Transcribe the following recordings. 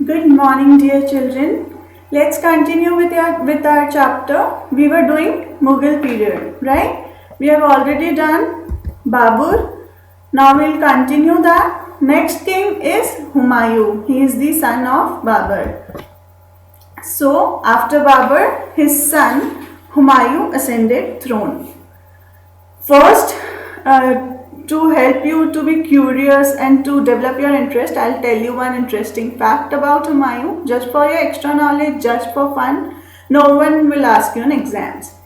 Good morning, dear children. Let's continue with our chapter. We were doing Mughal period, right? We have already done Babur. Now we'll continue that. Next king is Humayun. He is the son of Babur. So after Babur, his son Humayun ascended throne. First, to help you to be curious and to develop your interest, I'll tell you one interesting fact about Humayun, just for your extra knowledge, just for fun. No one will ask you in exams.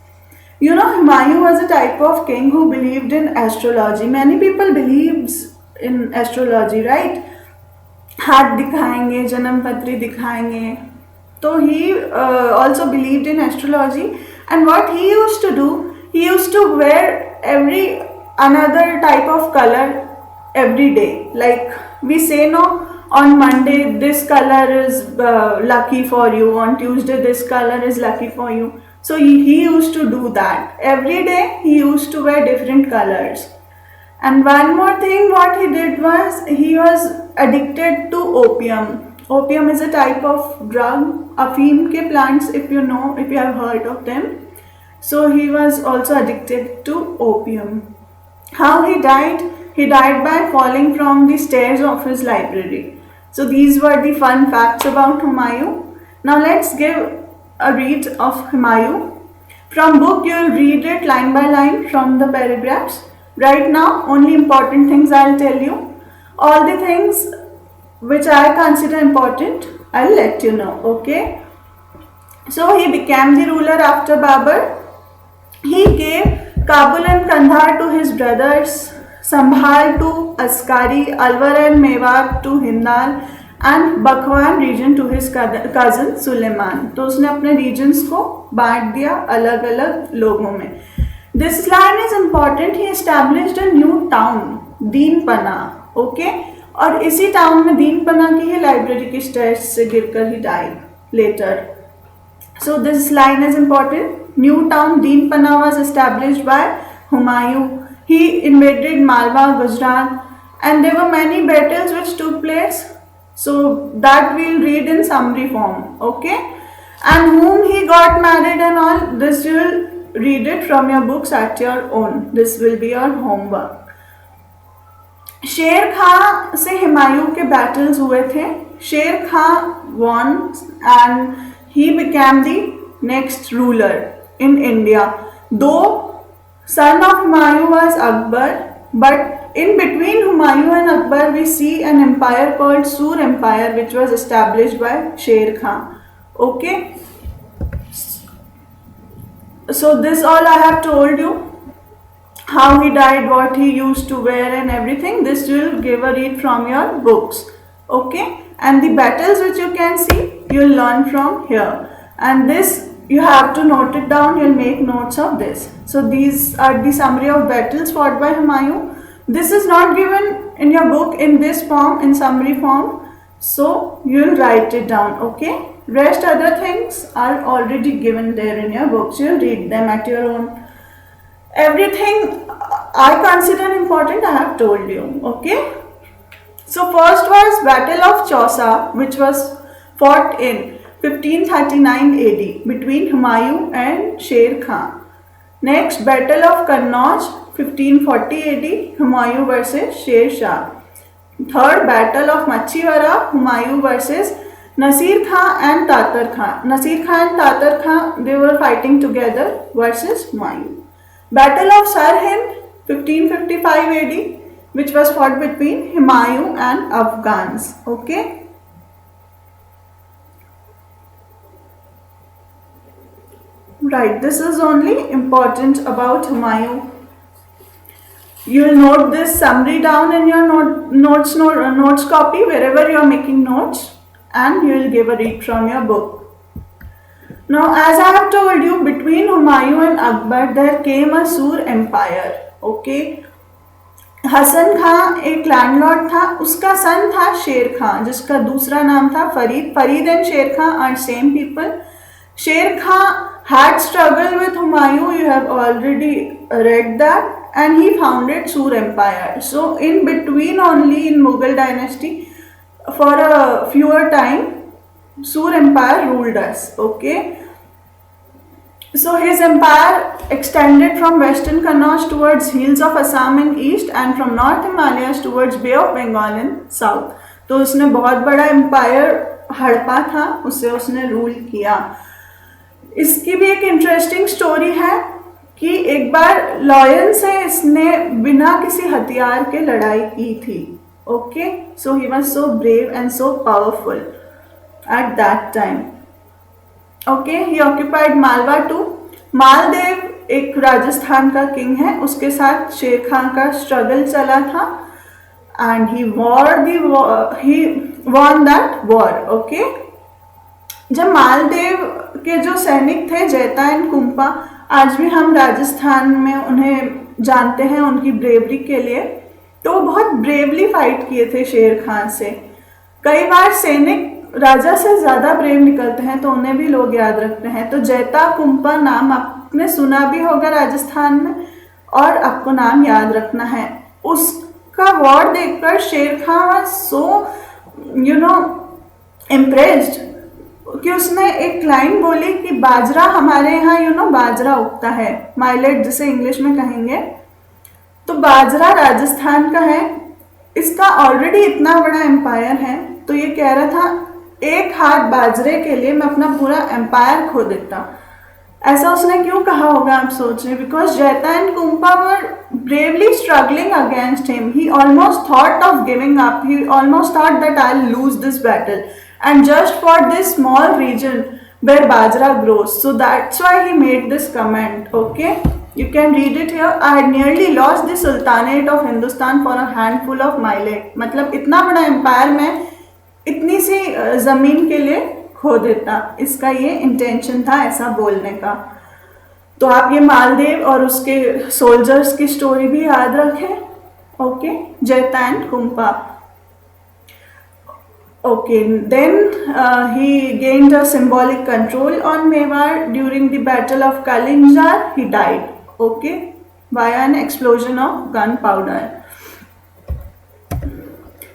You know, Humayun was a type of king who believed in astrology. Many people believes in astrology, right? हाथ दिखाएंगे, जन्म पत्री दिखाएंगे. So he also believed in astrology, and what he used to do, he used to wear every another type of color every day. Like we say, no, on Monday this color is lucky for you, on Tuesday this color is lucky for you. So he used to do that every day. He used to wear different colors. And one more thing, what he did was he was addicted to opium. Opium is a type of drug, afim ke plants, if you know, if you have heard of them. So he was also addicted to opium. How he died? He died by falling from the stairs of his library. So these were the fun facts about Humayun. Now let's give a read of Humayun. From book you'll read it line by line from the paragraphs. Right now, only important things I'll tell you. All the things which I consider important, I'll let you know, okay? So he became the ruler after Babur. He gave Kabul and Kandahar to his brothers, Sambhal to Askari, Alwar and Mewar to Hindal, and Bakwan region to his cousin Suleiman. तो उसने अपने regions को बांट दिया अलग अलग लोगों में. This line is important. He established a new town, Dinpanah, okay? और इसी टाउन में दीनपना की ही लाइब्रेरी की स्टेयर्स से गिरकर ही died later. So this line is important. New town Deenpana was established by Humayun. He invaded Malwa, Gujarat, and there were many battles which took place. So that we'll read in summary form, okay? And whom he got married and all, this you will read it from your books at your own. This will be your homework. शेर खां से हुमायूं के battles हुए थे. शेर खां won and he became the next ruler in India. Though son of Humayun was Akbar, but in between Humayun and Akbar we see an empire called Sur Empire which was established by Sher Khan. Okay. So this all I have told you. How he died, what he used to wear and everything. This will give a read from your books. Okay. And the battles which you can see, you will learn from here. And this you have to note it down. You will make notes of this. So these are the summary of battles fought by Humayun. This is not given in your book in this form, in summary form. So you will write it down. Okay. Rest other things are already given there in your books. You will read them at your own. Everything I consider important I have told you, okay? So first was Battle of Chausa, which was fought in 1539 AD between Humayun and Sher Khan. Next, Battle of Kannauj, 1540 AD, Humayun versus Sher Shah. Third, Battle of Machiwara, Humayun versus Nasir Khan and Tatar Khan. Nasir Khan and Tatar Khan, they were fighting together versus Humayun. Battle of Sarhind, 1555 AD, which was fought between Humayun and Afghans. Okay. Right, this is only important about Humayun. You will note this summary down in your notes copy wherever you are making notes, and you will give a read from your book. Now, as I have told you, between Humayun and Akbar there came a Sur Empire. Okay. Hasan खां एक landlord था, उसका सन था शेर खां जिसका दूसरा नाम था Farid. Farid and शेर खां आर सेम पीपल. शेर खां had struggled with Humayun, you have already read that, and he founded Sur Empire. So in between only in Mughal dynasty for a fewer time Sur Empire ruled us. Okay. So his empire extended from western Kannauj towards hills of Assam in east and from North Himalayas towards Bay of Bengal in south. तो उसने बहुत बड़ा empire हड़पा था, उससे उसने rule किया. इसकी भी एक इंटरेस्टिंग स्टोरी है कि एक बार लॉयन से इसने बिना किसी हथियार के लड़ाई की थी. Okay, so he was so brave and so powerful at that time. Okay, he occupied Malwa too. Maldev एक राजस्थान का किंग है, उसके साथ शेर खान का स्ट्रगल चला था and he won that war. Okay, जब मालदेव के जो सैनिक थे जैता एंड कुंपा, आज भी हम राजस्थान में उन्हें जानते हैं उनकी ब्रेवरी के लिए, तो वो बहुत ब्रेवली फाइट किए थे शेर खान से. कई बार सैनिक राजा से ज़्यादा ब्रेव निकलते हैं तो उन्हें भी लोग याद रखते हैं. तो जैता कुंपा नाम आपने सुना भी होगा राजस्थान में, और आपको नाम याद रखना है. उसका वॉर देखकर शेर खान वाज सो इम्प्रेस्ड कि उसने एक लाइन बोली कि बाजरा हमारे यहाँ बाजरा उगता है, माइलेट जिसे इंग्लिश में कहेंगे. तो बाजरा राजस्थान का है, इसका ऑलरेडी इतना बड़ा एम्पायर है, तो ये कह रहा था एक हाथ बाजरे के लिए मैं अपना पूरा एम्पायर खो देता. ऐसा उसने क्यों कहा होगा आप सोच रहे? Because Jaita and Kumpa were bravely struggling against him. He almost thought of giving up. He almost thought that I will lose this battle, and just for this small region where bajra grows. So that's why he made this comment. Okay, you can read it here. I had nearly lost the sultanate of Hindustan for a handful of millet. मतलब इतना बड़ा empire में इतनी सी ज़मीन के लिए खो देता. इसका ये इंटेंशन था ऐसा बोलने का. तो आप ये मालदेव और उसके सोल्जर्स की स्टोरी भी याद रखें. ओके, जैता and कुंपा. Okay, then he gained a symbolic control on Mewar during the Battle of Kalinjar. He died, okay, via an explosion of gunpowder.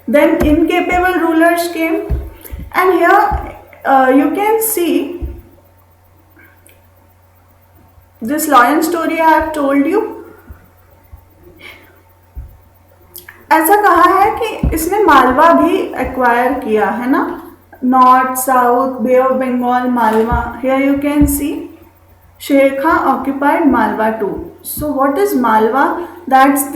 Then incapable rulers came, and here you can see this lion story I have told you. ऐसा कहा है कि इसने मालवा भी acquire किया है ना, north south bay of Bengal Malwa. Here you can see Sher Khan occupied Malwa too. So what is Malwa? That's the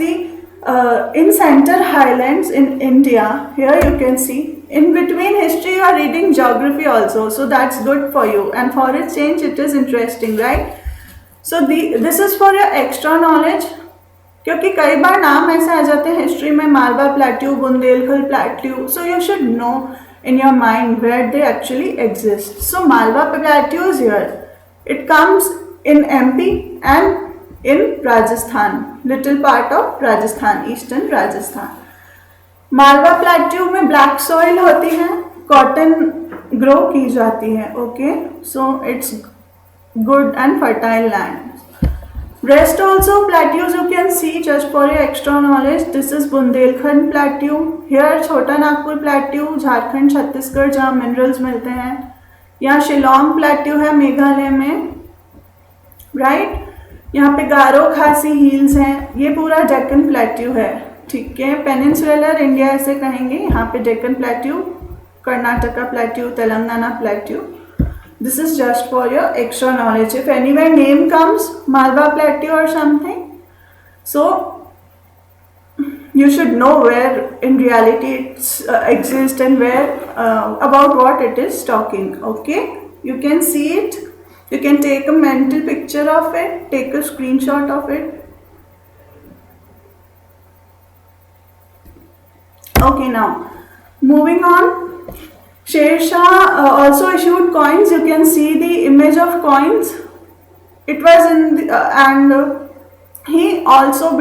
in center highlands in India. Here you can see in between history you are reading geography also, so that's good for you, and for a change it is interesting, right? So this is for your extra knowledge. क्योंकि कई बार नाम ऐसे आ जाते हैं history में, Malwa plateau, Bundelkhand plateau, so you should know in your mind where they actually exist. So Malwa plateau is here. It comes in MP and in Rajasthan, little part of Rajasthan, eastern Rajasthan. Malwa plateau में black soil होती है, cotton grow की जाती है. Okay, so it's good and fertile land. Rest also plateaus you can see, just for your extra knowledge. This is Bundelkhand plateau. Here छोटा Nagpur plateau, Jharkhand Chhattisgarh जहाँ minerals मिलते हैं. यहाँ शिलोंग plateau है मेघालय में, राइट. यहाँ पे गारो खासी हिल्स हैं. ये पूरा डेक्कन plateau है, ठीक है. पेनिनसुलर इंडिया ऐसे कहेंगे. यहाँ पे Deccan plateau, Karnataka plateau, Telangana plateau. This is just for your extra knowledge. If anywhere name comes Malwa Plateau or something, so you should know where in reality it exists and where about what it is talking. Okay, you can see it. You can take a mental picture of it. Take a screenshot of it. Okay, now moving on. Sher Shah also issued coins. You can see the image of coins. It was in the, and he also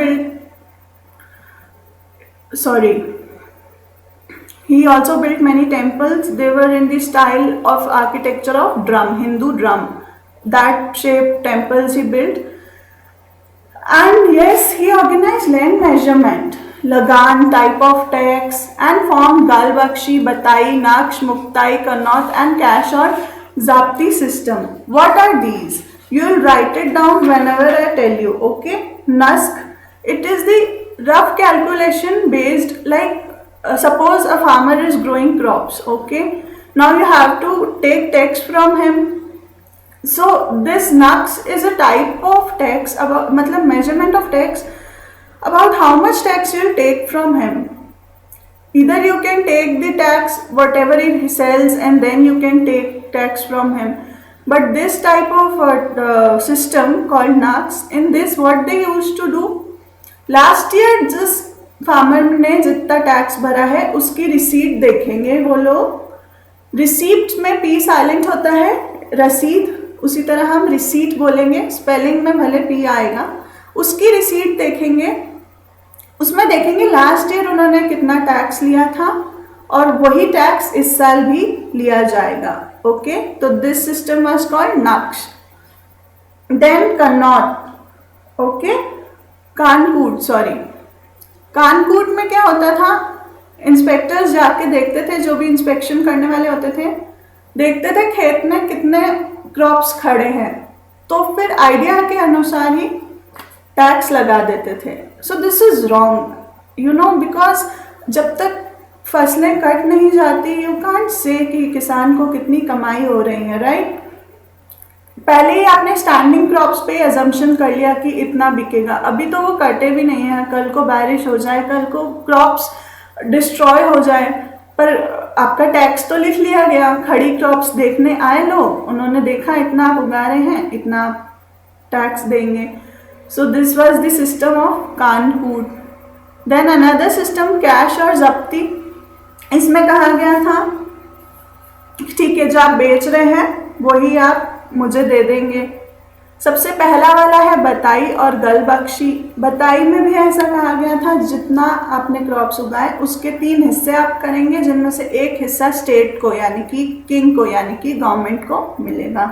built many temples. They were in the style of architecture of drum, Hindu drum. That shaped temples he built. And yes, he organized land measurement. Lagan type of text and form Galbakshi, Batai, Naksh, Muktai, Kannauj and Cash or Zapti system. What are these? You will write it down whenever I tell you, okay? Nask, it is the rough calculation based like suppose a farmer is growing crops, okay? Now you have to take text from him. So this Naks is a type of text about matlab measurement of text about how much tax you'll take from him. Either you can take the tax whatever he sells and then you can take tax from him. But this type of system called Naks, in this what they used to do, last year जिस farmer ने जितना tax भरा है उसकी receipt देखेंगे वो लोग. Receipt में पी साइलेंट होता है, रसीद, उसी तरह हम रिसीट बोलेंगे, स्पेलिंग में भले पी आएगा. उसकी रिसीट देखेंगे, उसमें देखेंगे लास्ट ईयर उन्होंने कितना टैक्स लिया था और वही टैक्स इस साल भी लिया जाएगा. ओके, तो दिस सिस्टम वाज कॉल्ड नक्श. देन कन्नौज, ओके, कानकूट, सॉरी, कानकूट में क्या होता था, इंस्पेक्टर्स जाके देखते थे, जो भी इंस्पेक्शन करने वाले होते थे, देखते थे खेत में कितने क्रॉप्स खड़े हैं, तो फिर आइडिया के अनुसार ही टैक्स लगा देते थे. So this is wrong, you know, because जब तक फसलें कट नहीं जाती यू कांट से कि किसान को कितनी कमाई हो रही है, राइट? पहले ही आपने स्टैंडिंग क्रॉप्स पे अजम्पशन कर लिया कि इतना बिकेगा, अभी तो वो कटे भी नहीं है, कल को बारिश हो जाए, कल को क्रॉप्स डिस्ट्रॉय हो जाए, पर आपका टैक्स तो लिख लिया गया. खड़ी क्रॉप्स देखने आए लोग, उन्होंने देखा इतना आप उगा रहे हैं, इतना टैक्स देंगे. So this was the system of Kankut. Then another system cash और जब्ती. इसमें कहा गया था ठीक है, जो आप बेच रहे हैं वही आप मुझे दे देंगे. सबसे पहला वाला है बताई और गलबख्शी. बताई में भी ऐसा कहा गया था जितना आपने क्रॉप्स उगाए उसके 3 हिस्से आप करेंगे, जिनमें से एक हिस्सा स्टेट को यानी कि किंग को यानी कि गवर्नमेंट को मिलेगा.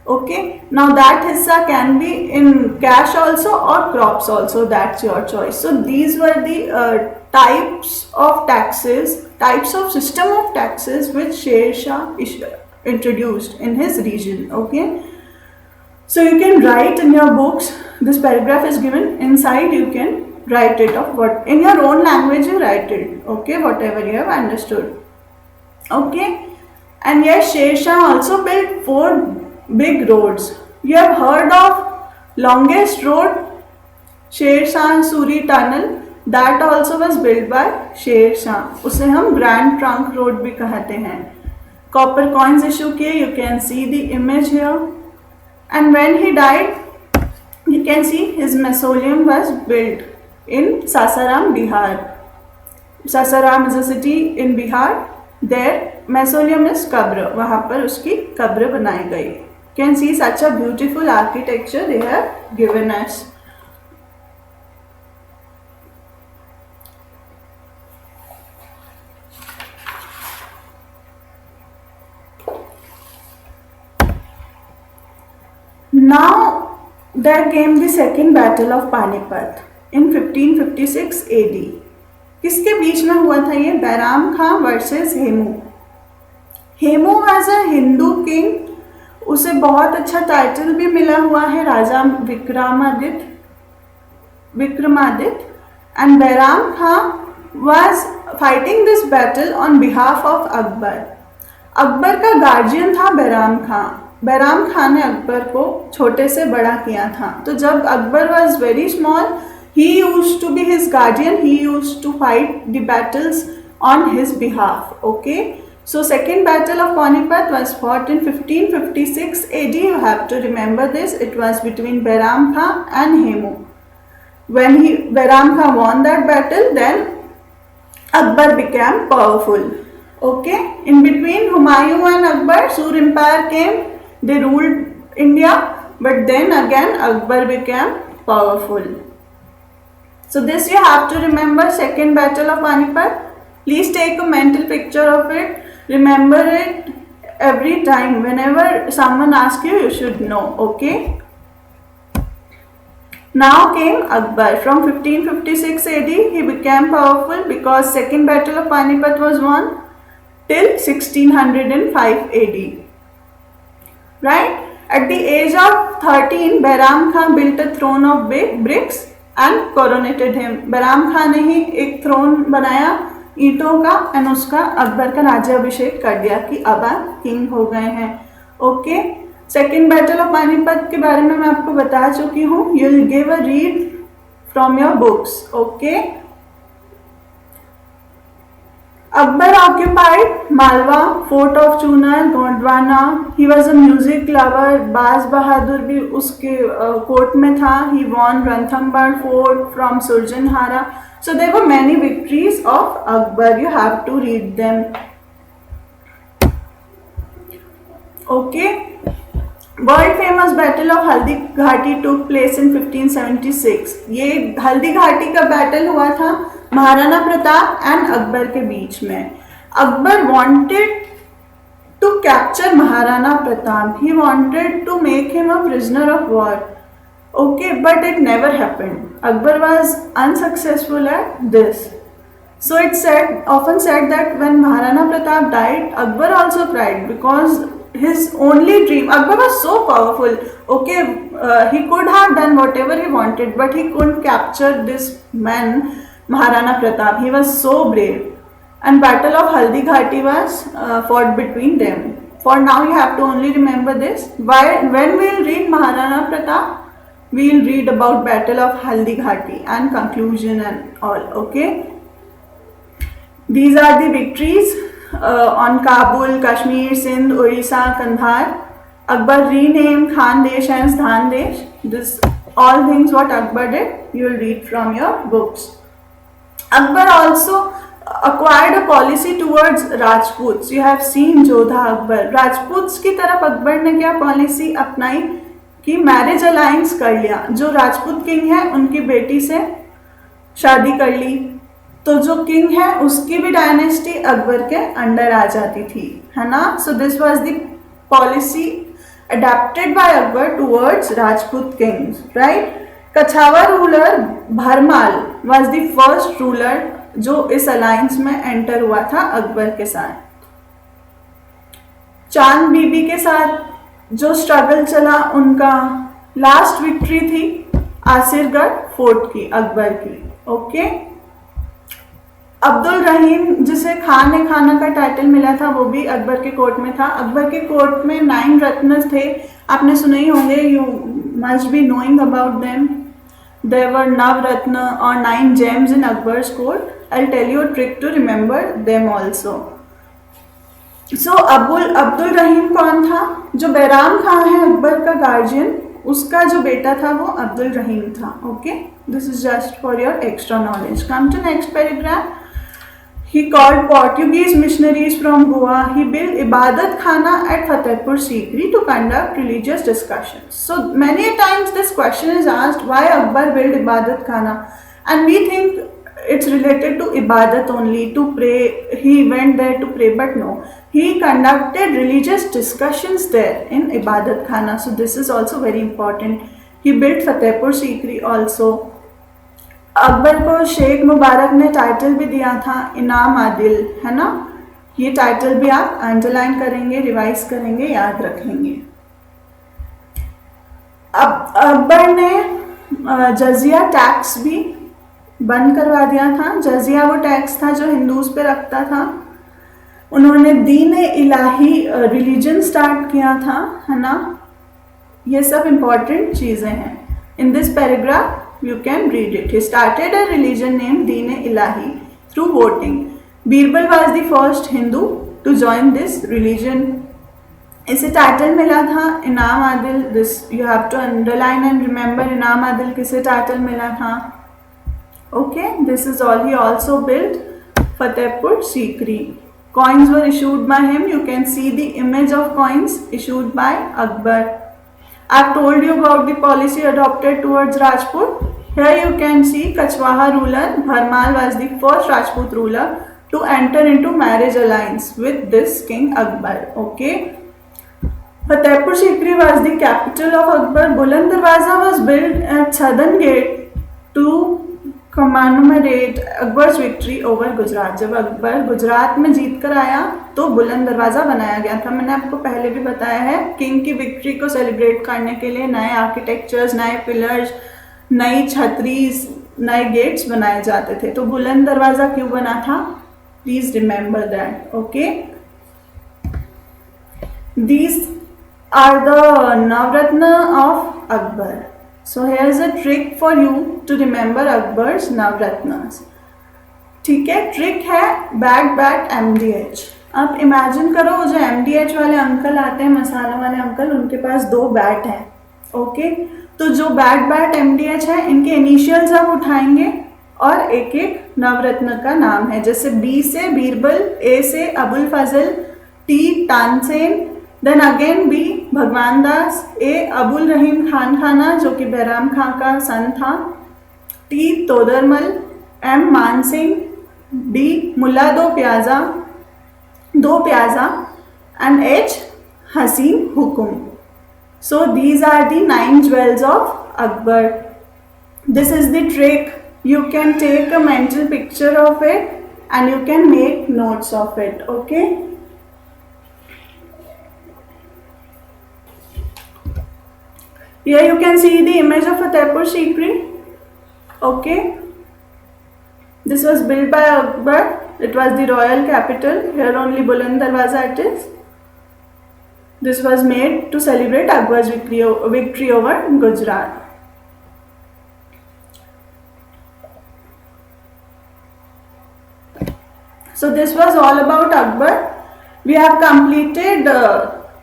ओके, नाउ दैट हिस्सा can be in cash also और crops also, that's your choice. So these were the types of taxes, types of system of taxes which Sher Shah introduced in his region. Okay, so you can write in your books, this paragraph is given inside, you can write it of what in your own language you write it, okay, whatever you have understood. Okay, and yes, Sher Shah also built 4 big roads. You have heard of longest road, Sher Shah Suri tunnel, that also was built by Sher Shah. उसे हम grand trunk road भी कहते हैं. Copper coins issue किए, you can see the image here. And when he died, you can see his mausoleum was built in Sasaram, Bihar. Sasaram is a city in Bihar. Their mausoleum is कब्र, वहाँ पर उसकी कब्र बनाई गई. You can see such a beautiful architecture they have given us. Now there came the second battle of Panipat in 1556 AD. किसके बीच में हुआ था ये? Bairam Khan versus Hemu. Hemu was a Hindu king, उसे बहुत अच्छा टाइटल भी मिला हुआ है, Raja Vikramaditya. And Bairam Khan was fighting this battle on behalf of Akbar. Akbar का गार्जियन था बैराम खां. बैराम खान ने अकबर को छोटे से बड़ा किया था. तो जब Akbar was very small, he used to be his guardian, he used to fight the battles on his behalf. Okay, so second battle of Panipat was fought in 1556 AD. You have to remember this. It was between Bairam Khan and Hemu. When Bairam Khan won that battle, then Akbar became powerful. Okay, in between Humayun and Akbar, Sur Empire came. They ruled India, but then again Akbar became powerful. So this you have to remember, second battle of Panipat. Please take a mental picture of it. Remember it every time. Whenever someone asks you, you should know. Okay. Now came Akbar. From 1556 AD, he became powerful because Second Battle of Panipat was won till 1605 AD. Right? At the age of 13, Bahram Khan built a throne of bricks and coronated him. Bahram Khan ने ही एक throne बनाया ईंटों का and उसका अकबर का राज्याभिषेक कर दिया कि अब आप किंग हो गए हैं. Okay. Second battle of Panipat के बारे में मैं आपको बता चुकी हूँ. You will give a read from your books. Okay. Akbar occupied Malwa, Fort of Chunar, Gondwana. He was a music lover. बाज बहादुर भी उसके कोर्ट में था. He won Ranthambore Fort from Surjanhara. So there were many victories of Akbar. You have to read them. Okay. World famous battle of Haldi Ghati took place in 1576. ये हल्दी घाटी का battle हुआ था Maharana Pratap and Akbar के बीच में. Akbar wanted to capture Maharana Pratap. He wanted to make him a prisoner of war. Okay, but it never happened. Akbar was unsuccessful at this. So it's often said that when Maharana Pratap died, Akbar also cried because his only dream, Akbar was so powerful. Okay, he could have done whatever he wanted, but he couldn't capture this man, Maharana Pratap. He was so brave. And Battle of Haldi Ghati was fought between them. For now, you have to only remember this. When we'll read Maharana Pratap, we'll read about Battle of Haldi Ghati and conclusion and all. Okay. These are the victories on Kabul, Kashmir, Sindh, Orissa, Kandahar. Akbar renamed Khandesh as Dhandesh. This all things what Akbar did, you will read from your books. Akbar also acquired a policy towards Rajputs. You have seen Jodha Akbar. Rajputs की तरफ अकबर ने क्या policy अपनाई कि marriage alliance कर लिया. जो Rajput king है उनकी बेटी से शादी कर ली, तो जो किंग है उसकी भी डायनेस्टी अकबर के अंडर आ जाती थी, है ना. So this was the policy adapted by Akbar towards Rajput kings. Right. Kachhwaha ruler Bharmal was the first ruler जो इस अलायंस में एंटर हुआ था अकबर के साथ. चांद बीबी के साथ जो स्ट्रगल चला, उनका लास्ट विक्ट्री थी आसिरगढ़ फोर्ट की, अकबर की. ओके. अब्दुल रहीम जिसे खान ए खाना का टाइटल मिला था, वो भी अकबर के कोर्ट में था. अकबर के कोर्ट में 9 रत्न थे. आपने सुने ही होंगे. You must be knowing about them. There were Navratna और 9 gems in Akbar's court. I will tell you a trick to remember them also. So Abdul Rahim कौन था? जो बैराम खान है अकबर का गार्जियन, उसका जो बेटा था वो अब्दुल रहीम था. Okay, this is just for your extra knowledge. Come to next paragraph. He called Portuguese missionaries from Goa. He built Ibadat Khana at Fatehpur Sikri to conduct religious discussions. So many times this question is asked, why Akbar built Ibadat Khana? And we think it's related to Ibadat only, to pray. He went there to pray, but no. He conducted religious discussions there in Ibadat Khana. So this is also very important. He built Fatehpur Sikri also. Akbar को शेख मुबारक ने title भी दिया था इनाम आदिल, है ना. ये title भी आप अंडरलाइन करेंगे, रिवाइज करेंगे, याद रखेंगे. अब अकबर ने जजिया टैक्स भी बंद करवा दिया था. जजिया वो टैक्स था जो हिंदूज पे रखता था. उन्होंने दीन इलाही रिलीजन स्टार्ट किया था, है ना. ये सब इम्पॉर्टेंट चीज़ें हैं. In this paragraph you can read it. He started a religion named Deen-e-Ilahi through voting. Birbal was the first Hindu to join this religion. इसे टाइटल मिला था Inam Adil. This you have to underline and remember. Inam Adil किसे title मिला था? Okay, this is all. He also built Fatehpur Sikri. Coins were issued by him. You can see the image of coins issued by Akbar. I've told you about the policy adopted towards Rajput. Here you can see Kachwaha ruler Bharmal was the first Rajput ruler to enter into marriage alliance with this King Akbar. Okay. Fatehpur Sikri was the capital of Akbar. Buland Darwaza was built at Southern Gate to commemorate Akbar's victory over Gujarat. जब अकबर गुजरात में जीत कर आया तो बुलंद दरवाज़ा बनाया गया था. मैंने आपको पहले भी बताया है, किंग की विक्ट्री को सेलिब्रेट करने के लिए नए आर्किटेक्चर्स, नए पिलर्स, नई छतरीज, नए गेट्स बनाए जाते थे. तो बुलंद दरवाज़ा क्यों बना था? Please remember that. Okay, these are the Navratna of Akbar. So here is a trick for you to remember Akbar's Navratnas. ठीक है, ट्रिक है बैट बैट MDH. आप इमेजिन करो वो जो MDH वाले अंकल आते हैं, मसाला वाले अंकल, उनके पास 2 बैट हैं. ओके, तो जो बैट बैट MDH है, इनके इनिशियल्स आप उठाएंगे और एक एक नवरत्न का नाम है. जैसे B से बीरबल, A से Abul Fazal, T Tansen, then again B Bhagwan Das, ए अबुल रहीम खान खाना जो कि बैराम खां का सन था, टी तोदरमल, एम मान सिंह, डी मुल्ला दो प्याजा एंड एच हसीन हुकुम. So these are the 9 jewels of Akbar. This is the trick. You can take a mental picture of it and you can make notes of it. Okay, here you can see the image of Fatehpur Sikri. Okay, this was built by Akbar. It was the royal capital. Here only Buland Darwaza it is. This was made to celebrate Akbar's victory over Gujarat. So this was all about Akbar. We have completed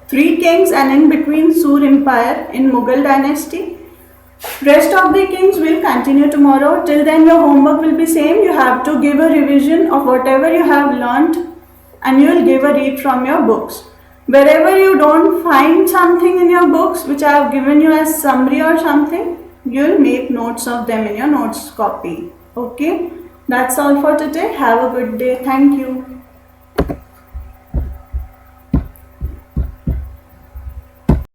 3 kings and in between Sur Empire in Mughal dynasty. Rest of the kings will continue tomorrow. Till then your homework will be same. You have to give a revision of whatever you have learnt and you will give a read from your books. Wherever you don't find something in your books which I have given you as summary or something, you will make notes of them in your notes copy. Okay, that's all for today. Have a good day. Thank you.